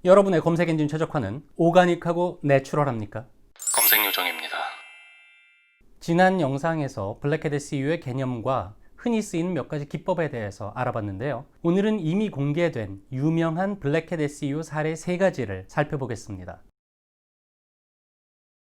여러분의 검색 엔진 최적화는 오가닉하고 내추럴합니까? 검색 요정입니다. 지난 영상에서 블랙햇 SEO의 개념과 흔히 쓰이는 몇 가지 기법에 대해서 알아봤는데요. 오늘은 이미 공개된 유명한 블랙햇 SEO 사례 3가지를 살펴보겠습니다.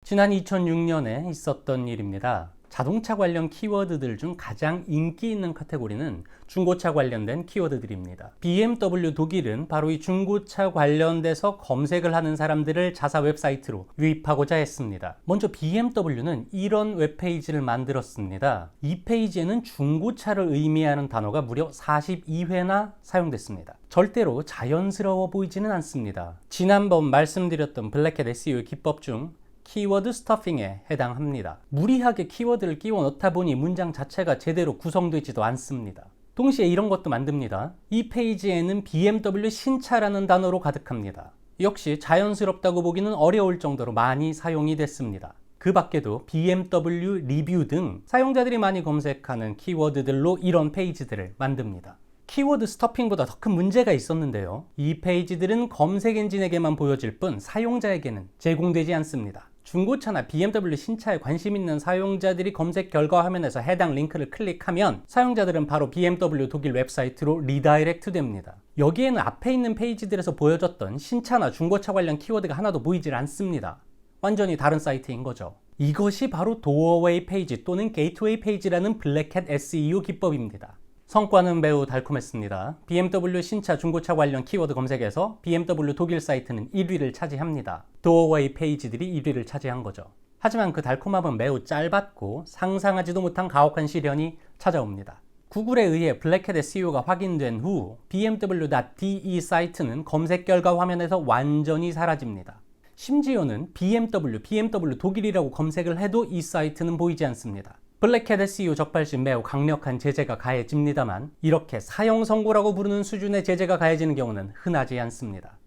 지난 2006년에 있었던 일입니다. 자동차 관련 키워드들 중 가장 인기 있는 카테고리는 중고차 관련된 키워드들입니다. BMW 독일은 바로 이 중고차 관련돼서 검색을 하는 사람들을 자사 웹사이트로 유입하고자 했습니다. 먼저 BMW는 이런 웹페이지를 만들었습니다. 이 페이지에는 중고차를 의미하는 단어가 무려 42회나 사용됐습니다. 절대로 자연스러워 보이지는 않습니다. 지난번 말씀드렸던 블랙햇 SEO 기법 중 키워드 스터핑에 해당합니다. 무리하게 키워드를 끼워 넣다 보니 문장 자체가 제대로 구성되지도 않습니다. 동시에 이런 것도 만듭니다. 이 페이지에는 BMW 신차라는 단어로 가득합니다. 역시 자연스럽다고 보기는 어려울 정도로 많이 사용이 됐습니다. 그 밖에도 BMW 리뷰 등 사용자들이 많이 검색하는 키워드들로 이런 페이지들을 만듭니다. 키워드 스터핑보다 더 큰 문제가 있었는데요. 이 페이지들은 검색 엔진에게만 보여질 뿐 사용자에게는 제공되지 않습니다. 중고차나 BMW 신차에 관심 있는 사용자들이 검색 결과 화면에서 해당 링크를 클릭하면 사용자들은 바로 BMW 독일 웹사이트로 리다이렉트 됩니다. 여기에는 앞에 있는 페이지들에서 보여줬던 신차나 중고차 관련 키워드가 하나도 보이질 않습니다. 완전히 다른 사이트인 거죠. 이것이 바로 도어웨이 페이지 또는 게이트웨이 페이지라는 블랙햇 SEO 기법입니다. 성과는 매우 달콤했습니다. BMW 신차 중고차 관련 키워드 검색에서 BMW 독일 사이트는 1위를 차지합니다. 도어웨이 페이지들이 1위를 차지한 거죠. 하지만 그 달콤함은 매우 짧았고 상상하지도 못한 가혹한 시련이 찾아옵니다. 구글에 의해 블랙햇 SEO가 확인된 후 bmw.de 사이트는 검색 결과 화면에서 완전히 사라집니다. 심지어는 BMW 독일이라고 검색을 해도 이 사이트는 보이지 않습니다. 블랙햇 SEO 적발 시 매우 강력한 제재가 가해집니다만 이렇게 사형 선고라고 부르는 수준의 제재가 가해지는 경우는 흔하지 않습니다.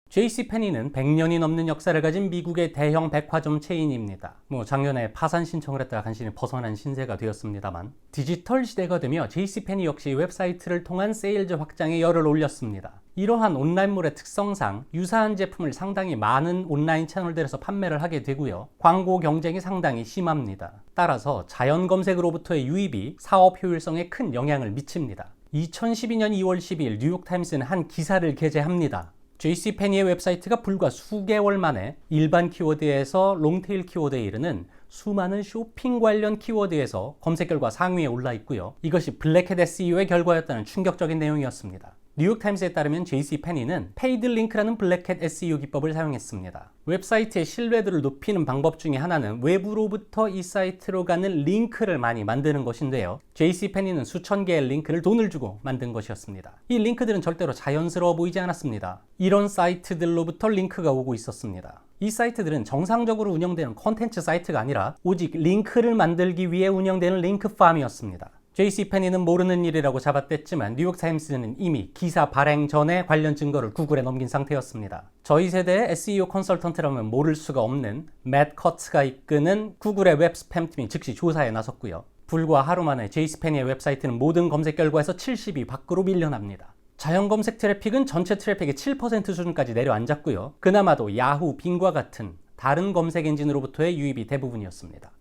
JCPenney는 100년이 넘는 역사를 가진 미국의 대형 백화점 체인입니다. 작년에 파산 신청을 했다가 간신히 벗어난 신세가 되었습니다만 디지털 시대가 되며 JCPenney 역시 웹사이트를 통한 세일즈 확장에 열을 올렸습니다. 이러한 온라인몰의 특성상 유사한 제품을 상당히 많은 온라인 채널들에서 판매를 하게 되고요. 광고 경쟁이 상당히 심합니다. 따라서 자연 검색으로부터의 유입이 사업 효율성에 큰 영향을 미칩니다. 2012년 2월 12일 뉴욕타임스는 한 기사를 게재합니다. JCPenney의 웹사이트가 불과 수개월 만에 일반 키워드에서 롱테일 키워드에 이르는 수많은 쇼핑 관련 키워드에서 검색 결과 상위에 올라 있고요. 이것이 블랙햇 SEO의 결과였다는 충격적인 내용이었습니다. 뉴욕타임스에 따르면 JCPenney는 페이드 링크라는 블랙햇 SEO 기법을 사용했습니다. 웹사이트의 신뢰도를 높이는 방법 중에 하나는 외부로부터 이 사이트로 가는 링크를 많이 만드는 것인데요. JCPenney는 수천 개의 링크를 돈을 주고 만든 것이었습니다. 이 링크들은 절대로 자연스러워 보이지 않았습니다. 이런 사이트들로부터 링크가 오고 있었습니다. 이 사이트들은 정상적으로 운영되는 콘텐츠 사이트가 아니라 오직 링크를 만들기 위해 운영되는 링크팜이었습니다. JCPenney는 모르는 일이라고 잡아댔지만 뉴욕타임스는 이미 기사 발행 전에 관련 증거를 구글에 넘긴 상태였습니다. 저희 세대의 SEO 컨설턴트라면 모를 수가 없는 맷 커츠가 이끄는 구글의 웹 스팸팀이 즉시 조사에 나섰고요. 불과 하루 만에 JCPenney의 웹사이트는 모든 검색 결과에서 70위 밖으로 밀려납니다. 자연 검색 트래픽은 전체 트래픽의 7% 수준까지 내려앉았고요. 그나마도 야후, 빙과 같은 다른 검색 엔진으로부터의 유입이 대부분이었습니다.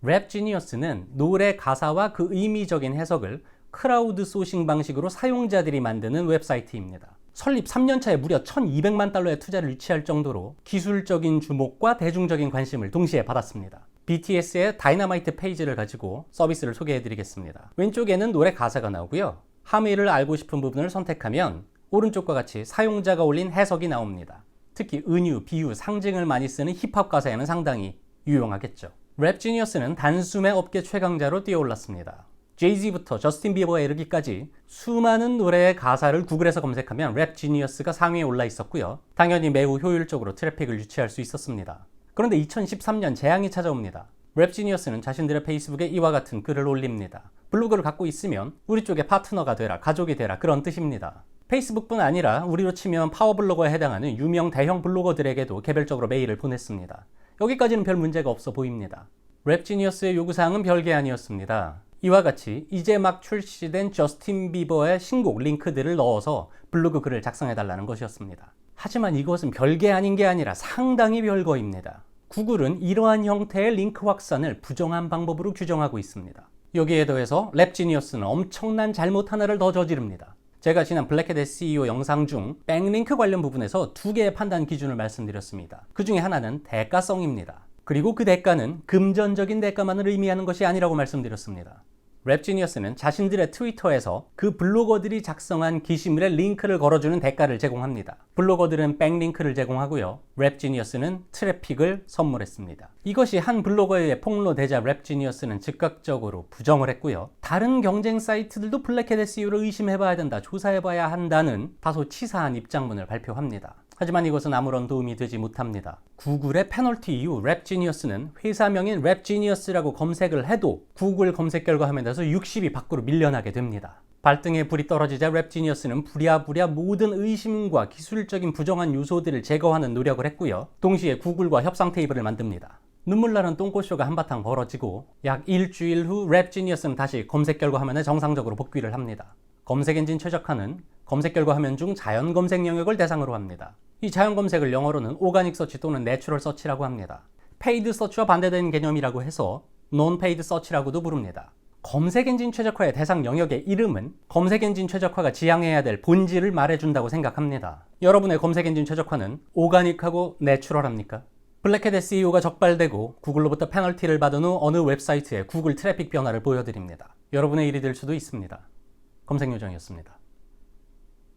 랩지니어스는 노래 가사와 그 의미적인 해석을 크라우드 소싱 방식으로 사용자들이 만드는 웹사이트입니다. 설립 3년차에 무려 1200만 달러의 투자를 유치할 정도로 기술적인 주목과 대중적인 관심을 동시에 받았습니다. BTS의 다이너마이트 페이지를 가지고 서비스를 소개해드리겠습니다. 왼쪽에는 노래 가사가 나오고요. 함의를 알고 싶은 부분을 선택하면 오른쪽과 같이 사용자가 올린 해석이 나옵니다. 특히 은유, 비유, 상징을 많이 쓰는 힙합 가사에는 상당히 유용하겠죠. 랩지니어스는 단숨에 업계 최강자로 뛰어올랐습니다. 제이지부터 저스틴 비버에 이르기까지 수많은 노래의 가사를 구글에서 검색하면 랩지니어스가 상위에 올라 있었고요. 당연히 매우 효율적으로 트래픽을 유치할 수 있었습니다. 그런데 2013년 재앙이 찾아옵니다. 랩지니어스는 자신들의 페이스북에 이와 같은 글을 올립니다. 블로그를 갖고 있으면 우리 쪽에 파트너가 되라, 가족이 되라, 그런 뜻입니다. 페이스북뿐 아니라 우리로 치면 파워블로거에 해당하는 유명 대형 블로거들에게도 개별적으로 메일을 보냈습니다. 여기까지는 별 문제가 없어 보입니다. 랩지니어스의 요구사항은 별게 아니었습니다. 이와 같이 이제 막 출시된 저스틴 비버의 신곡 링크들을 넣어서 블로그 글을 작성해달라는 것이었습니다. 하지만 이것은 별게 아닌 게 아니라 상당히 별거입니다. 구글은 이러한 형태의 링크 확산을 부정한 방법으로 규정하고 있습니다. 여기에 더해서 랩지니어스는 엄청난 잘못 하나를 더 저지릅니다. 제가 지난 블랙햇 SEO 영상 중 백링크 관련 부분에서 두 개의 판단 기준을 말씀드렸습니다. 그 중에 하나는 대가성입니다. 그리고 그 대가는 금전적인 대가만을 의미하는 것이 아니라고 말씀드렸습니다. 랩지니어스는 자신들의 트위터에서 그 블로거들이 작성한 게시물에 링크를 걸어주는 대가를 제공합니다. 블로거들은 백링크를 제공하고요. 랩지니어스는 트래픽을 선물했습니다. 이것이 한 블로거에 의해 폭로되자 랩지니어스는 즉각적으로 부정을 했고요. 다른 경쟁 사이트들도 블랙햇 SEO를 의심해봐야 된다, 조사해봐야 한다는 다소 치사한 입장문을 발표합니다. 하지만 이것은 아무런 도움이 되지 못합니다. 구글의 페널티 이후 랩지니어스는 회사명인 랩지니어스라고 검색을 해도 구글 검색 결과 화면에서 60이 밖으로 밀려나게 됩니다. 발등에 불이 떨어지자 랩지니어스는 부랴부랴 모든 의심과 기술적인 부정한 요소들을 제거하는 노력을 했고요. 동시에 구글과 협상 테이블을 만듭니다. 눈물 나는 똥꼬쇼가 한바탕 벌어지고 약 일주일 후 랩지니어스는 다시 검색 결과 화면에 정상적으로 복귀를 합니다. 검색 엔진 최적화는 검색 결과 화면 중 자연 검색 영역을 대상으로 합니다. 이 자연 검색을 영어로는 오가닉 서치 또는 내추럴 서치라고 합니다. 페이드 서치와 반대되는 개념이라고 해서 논 페이드 서치라고도 부릅니다. 검색 엔진 최적화의 대상 영역의 이름은 검색 엔진 최적화가 지향해야 될 본질을 말해준다고 생각합니다. 여러분의 검색 엔진 최적화는 오가닉하고 내추럴합니까? 블랙햇 SEO가 적발되고 구글로부터 페널티를 받은 후 어느 웹사이트에 구글 트래픽 변화를 보여드립니다. 여러분의 일이 될 수도 있습니다. 검색요정이었습니다.